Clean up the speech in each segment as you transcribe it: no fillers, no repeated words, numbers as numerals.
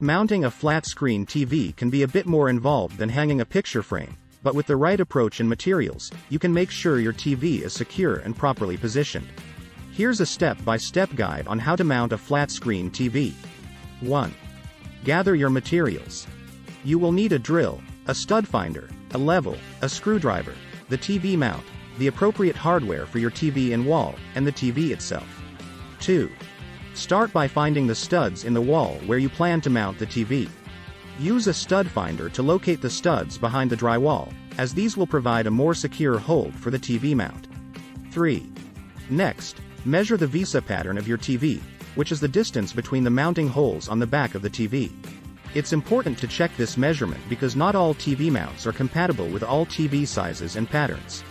Mounting a flat-screen TV can be a bit more involved than hanging a picture frame, but with the right approach and materials, you can make sure your TV is secure and properly positioned. Here's a step-by-step guide on how to mount a flat-screen TV. 1. Gather your materials. You will need a drill, a stud finder, a level, a screwdriver, the TV mount, the appropriate hardware for your TV and wall, and the TV itself. 2. Start by finding the studs in the wall where you plan to mount the TV. Use a stud finder to locate the studs behind the drywall, as these will provide a more secure hold for the TV mount. 3. Next, measure the visa pattern of your TV, which is the distance between the mounting holes on the back of the TV. It's important to check this measurement because not all TV mounts are compatible with all TV sizes and patterns.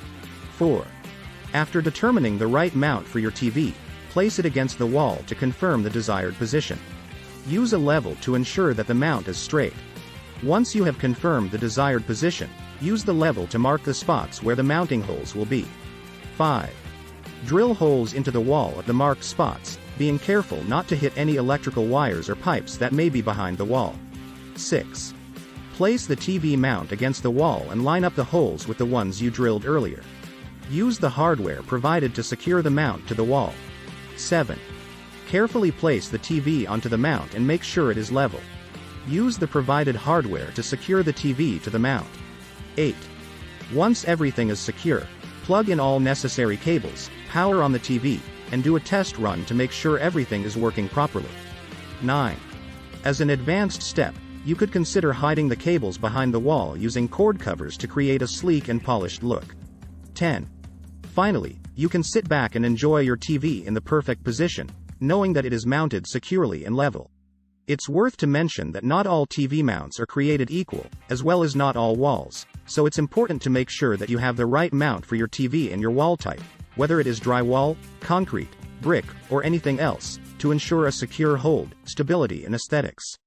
4. After determining the right mount for your TV, place it against the wall to confirm the desired position. Use a level to ensure that the mount is straight. Once you have confirmed the desired position, use the level to mark the spots where the mounting holes will be. 5. Drill holes into the wall at the marked spots, being careful not to hit any electrical wires or pipes that may be behind the wall. 6. Place the TV mount against the wall and line up the holes with the ones you drilled earlier. Use the hardware provided to secure the mount to the wall. 7. Carefully place the TV onto the mount and make sure it is level. Use the provided hardware to secure the TV to the mount. 8. Once everything is secure, plug in all necessary cables, power on the TV, and do a test run to make sure everything is working properly. 9. As an advanced step, you could consider hiding the cables behind the wall using cord covers to create a sleek and polished look. 10. Finally, you can sit back and enjoy your TV in the perfect position, knowing that it is mounted securely and level. It's worth to mention that not all TV mounts are created equal, as well as not all walls, so it's important to make sure that you have the right mount for your TV and your wall type, whether it is drywall, concrete, brick, or anything else, to ensure a secure hold, stability and aesthetics.